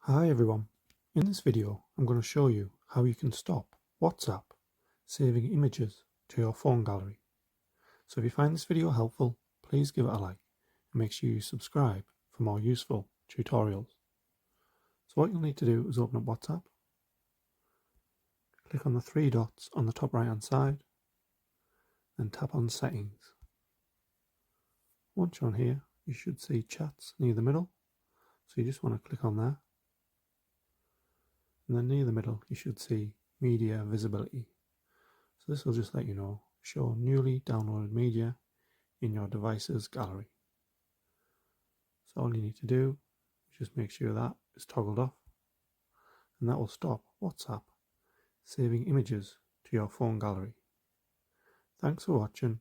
Hi everyone, in this video I'm going to show you how you can stop WhatsApp saving images to your phone gallery. So if you find this video helpful, please give it a like and make sure you subscribe for more useful tutorials. So what you'll need to do is open up WhatsApp, click on the three dots on the top right hand side, then tap on settings. Once you're on here, you should see chats near the middle, so you just want to click on there. And then near the middle you should see media visibility. So this will just let you know, show newly downloaded media in your device's gallery. So all you need to do is just make sure that is toggled off, and that will stop WhatsApp saving images to your phone gallery. Thanks for watching.